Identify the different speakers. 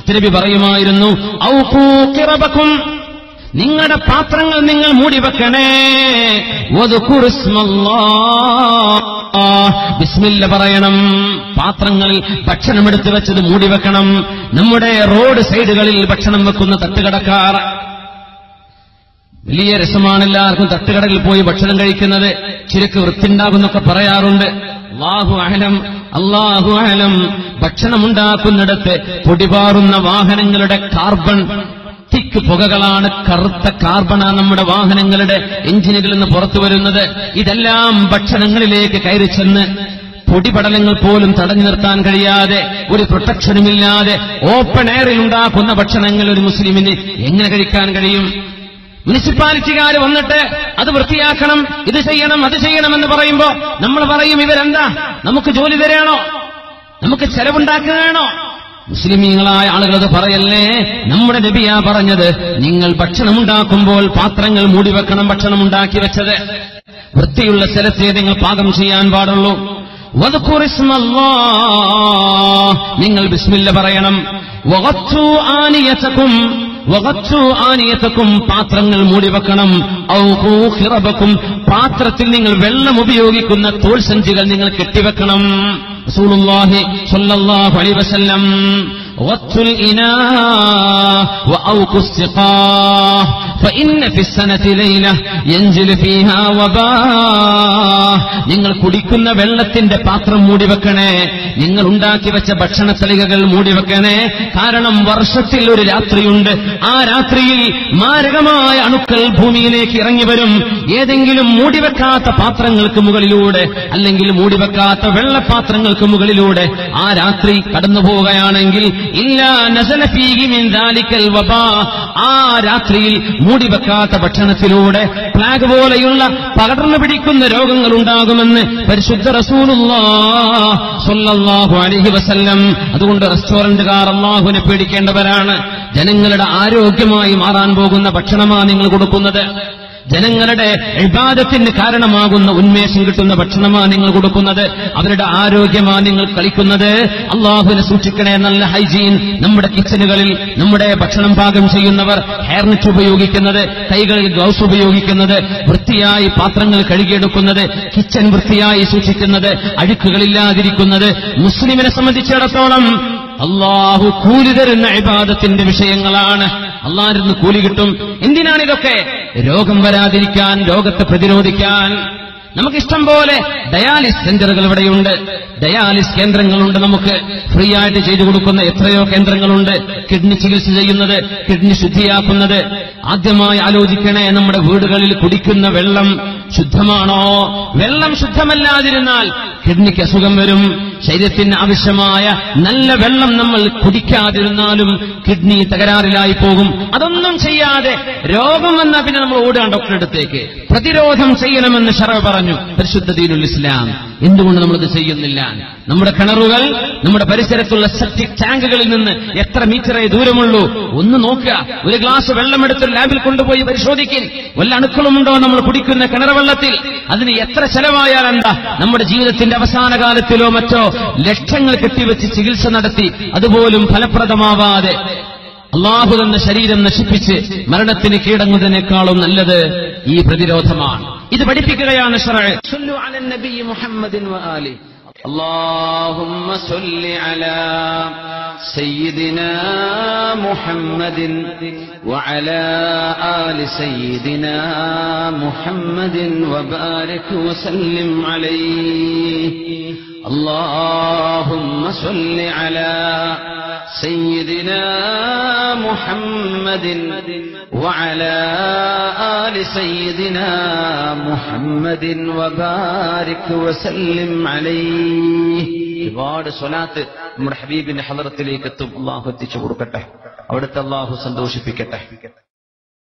Speaker 1: മുത്തനബി പറയുമായിരുന്നു, ഔഖൂ ഖിറബകും, നിങ്ങളുടെ പാത്രങ്ങൾ നിങ്ങൾ മൂടിവെക്കണേ, ബിസ്മില്ല പറയണം. പാത്രങ്ങളിൽ ഭക്ഷണമെടുത്ത് വെച്ചത് മൂടിവെക്കണം. നമ്മുടെ റോഡ് സൈഡുകളിൽ ഭക്ഷണം വെക്കുന്ന തട്ടുകടക്കാർ, വലിയ രസമാണ് എല്ലാവർക്കും തട്ടുകടകളിൽ പോയി ഭക്ഷണം കഴിക്കുന്നത്. ചിരക്ക് വൃത്തിണ്ടാകുന്നൊക്കെ പറയാറുണ്ട്. അല്ലാഹു അഹലം. ഭക്ഷണമുണ്ടാക്കുന്നിടത്ത് പൊടിപാറുന്ന വാഹനങ്ങളുടെ കാർബൺ തിക്ക് പുകകളാണ്, കറുത്ത കാർബണാണ് നമ്മുടെ വാഹനങ്ങളുടെ എഞ്ചിനുകളിൽ നിന്ന് പുറത്തു വരുന്നത്. ഇതെല്ലാം ഭക്ഷണങ്ങളിലേക്ക് കയറി ചെന്ന് പൊടിപടലങ്ങൾ പോലും തടഞ്ഞു നിർത്താൻ കഴിയാതെ, ഒരു പ്രൊട്ടക്ഷനുമില്ലാതെ ഓപ്പൺ എയറിൽ ഉണ്ടാക്കുന്ന ഭക്ഷണങ്ങൾ ഒരു മുസ്ലിമിന് എങ്ങനെ കഴിക്കാൻ കഴിയും? മുനിസിപ്പാലിറ്റിക്കാർ വന്നിട്ട് അത് വൃത്തിയാക്കണം, ഇത് ചെയ്യണം, അത് ചെയ്യണമെന്ന് പറയുമ്പോ നമ്മൾ പറയും, ഇവരെന്താ നമുക്ക് ജോലി തരാണോ, നമുക്ക് ചെലവുണ്ടാക്കുകയാണോ? മുസ്ലിമീങ്ങളായ ആളുകളത് പറയല്ലേ. നമ്മുടെ നബിയാ പറഞ്ഞത്, നിങ്ങൾ ഭക്ഷണമുണ്ടാക്കുമ്പോൾ പാത്രങ്ങൾ മൂടിവെക്കണം. ഭക്ഷണമുണ്ടാക്കി വെച്ചത് വൃത്തിയുള്ള സ്ഥലത്തേ നിങ്ങൾ പാകം ചെയ്യാൻ പാടുള്ളൂ. നിങ്ങൾ ബിസ്മില്ല പറയണം. വഗത്തു ആനിയതകും, പാത്രങ്ങൾ മൂടിവെക്കണം. ഔഖൂ ഖിറബകും, പാത്രത്തിൽ നിങ്ങൾ വെള്ളം ഉപയോഗിക്കുന്ന തോൾസഞ്ചികൾ നിങ്ങൾ കെട്ടിവെക്കണം. റസൂലുള്ളാഹി സ്വല്ലല്ലാഹു അലൈഹി വസല്ലം വത്തുൽ ഇനാ വഔഖു السقاء فإن في السنة ليلة ينزل فيها وباء. നിങ്ങൾ കുടിക്കുന്ന വെള്ളത്തിന്റെ പാത്രം മൂടിവെക്കണേ, നിങ്ങൾ ഉണ്ടാക്കി വെച്ച ഭക്ഷണത്തളികകൾ മൂടിവെക്കണേ. കാരണം വർഷത്തിൽ ഒരു രാത്രിയുണ്ട്, ആ രാത്രിയിൽ മാരകമായ അണുക്കൾ ഭൂമിയിലേക്ക് ഇറങ്ങി വരും. ഏതെങ്കിലും മൂടിവെക്കാത്ത പാത്രങ്ങൾക്ക് മുകളിലൂടെ, അല്ലെങ്കിൽ മൂടിവെക്കാത്ത വെള്ളപാത്രങ്ങൾക്ക് മുകളിലൂടെ ആ രാത്രി കടന്നു പോവുകയാണെങ്കിൽ ഇല്ലാ നസല ഫീഹി മിൻ ദാലിക്കൽ വബാ, ആ രാത്രിയിൽ മൂടിവെക്കാത്ത ഭക്ഷണത്തിലൂടെ പ്ലാഗ് പോലെയുള്ള പകർന്നു പിടിക്കുന്ന രോഗങ്ങൾ ഉണ്ടാകുമെന്ന് പരിശുദ്ധ റസൂലുള്ളാഹി സ്വല്ലല്ലാഹു അലൈഹി വസല്ലം. അതുകൊണ്ട് റെസ്റ്റോറന്റുകാർ അല്ലാഹുവിനെ പേടിക്കേണ്ടവരാണ്. ജനങ്ങളുടെ ആരോഗ്യമായി മാറാൻ പോകുന്ന ഭക്ഷണമാണ് നിങ്ങൾ കൊടുക്കുന്നത്. ജനങ്ങളുടെ ഇബാദത്തിന് കാരണമാകുന്ന ഉന്മേഷം കിട്ടുന്ന ഭക്ഷണമാണ് നിങ്ങൾ കൊടുക്കുന്നത്. അവരുടെ ആരോഗ്യമാണ് നിങ്ങൾ കളിക്കുന്നത്. അള്ളാഹുവിനെ സൂക്ഷിക്കണേ. നല്ല ഹൈജീൻ നമ്മുടെ കിച്ചനുകളിൽ, നമ്മുടെ ഭക്ഷണം പാകം ചെയ്യുന്നവർ ഹെയർനെറ്റ് ഉപയോഗിക്കുന്നത്, കൈകളിൽ ഗ്ലൗസ് ഉപയോഗിക്കുന്നത്, വൃത്തിയായി പാത്രങ്ങൾ കഴുകിയെടുക്കുന്നത്, കിച്ചൻ വൃത്തിയായി സൂക്ഷിക്കുന്നത്, അഴുക്കുകളില്ലാതിരിക്കുന്നത് മുസ്ലിമിനെ സംബന്ധിച്ചിടത്തോളം അള്ളാഹു കൂലി തരുന്ന ഇബാദത്തിന്റെ വിഷയങ്ങളാണ്. അള്ളാഹിന് കൂലി കിട്ടും. എന്തിനാണിതൊക്കെ? രോഗം വരാതിരിക്കാൻ, രോഗത്തെ പ്രതിരോധിക്കാൻ. നമുക്കിഷ്ടം പോലെ ഡയാലിസ് സെന്ററുകൾ ഇവിടെയുണ്ട്, ഡയാലിസ് കേന്ദ്രങ്ങളുണ്ട്. നമുക്ക് ഫ്രീ ആയിട്ട് ചെയ്തു കൊടുക്കുന്ന എത്രയോ കേന്ദ്രങ്ങളുണ്ട്. കിഡ്നി ചികിത്സ ചെയ്യുന്നത്, കിഡ്നി ശുദ്ധിയാക്കുന്നത്. ആദ്യമായി ആലോചിക്കണേ, നമ്മുടെ വീടുകളിൽ കുടിക്കുന്ന വെള്ളം ശുദ്ധമാണോ? വെള്ളം ശുദ്ധമല്ലാതിരുന്നാൽ കിഡ്നിക്ക് അസുഖം വരും. ശരീരത്തിന് ആവശ്യമായ നല്ല വെള്ളം നമ്മൾ കുടിക്കാതിരുന്നാലും കിഡ്നി തകരാറിലായി പോകും. അതൊന്നും ചെയ്യാതെ രോഗം വന്നാൽ പിന്നെ നമ്മൾ ഓടുകയാണ് ഡോക്ടറുടെ അടുത്തേക്ക്. പ്രതിരോധം ചെയ്യണമെന്ന് ശറഅ് പറഞ്ഞു പരിശുദ്ധ ദീനുൽ ഇസ്ലാം. എന്തുകൊണ്ട് നമ്മളിത് ചെയ്യുന്നില്ല? നമ്മുടെ കിണറുകൾ, നമ്മുടെ പരിസരത്തുള്ള സെപ്റ്റിക് ടാങ്കുകളിൽ നിന്ന് എത്ര മീറ്ററേ ദൂരമുള്ളൂ? ഒന്ന് നോക്കുക. ഒരു ഗ്ലാസ് വെള്ളമെടുത്ത് ലാബിൽ കൊണ്ടുപോയി പരിശോധിക്കും. വല്ല അണുക്കളുമുണ്ടോ നമ്മൾ കുടിക്കുന്ന കിണർ വെള്ളത്തിൽ? അതിന് എത്ര ചെലവായാൽ എന്താ? നമ്മുടെ ജീവിതത്തിന്റെ അവസാന കാലത്തിലോ മറ്റോ ലക്ഷങ്ങൾ കെട്ടിവെച്ച് ചികിത്സ നടത്തി അതുപോലും ഫലപ്രദമാവാതെ അള്ളാഹു തന്ന ശരീരം നശിപ്പിച്ച് മരണത്തിന് കീഴടങ്ങുന്നതിനേക്കാളും നല്ലത് ഈ പ്രതിരോധമാണ്. ഇത് പഠിപ്പിക്കുകയാണ് ശറഅ്. സല്ലു അലൻ നബി മുഹമ്മദിൻ വആലി. اللهم صل على سيدنا محمد وعلى آل سيدنا محمد وبارك وسلم عليه. اللهم صل على سيدنا محمد وعلى آل سيدنا محمد وبارك وسلم عليه. ഒരുപാട് സ്വലാത്ത് നമ്മുടെ ഹബീബിന്റെ ഹളറത്തിലേക്ക് എത്തും. അല്ലാഹു എത്തിച്ചു കൊടുക്കട്ടെ. അവിടുത്തെ അല്ലാഹു സന്തോഷിപ്പിക്കട്ടെ.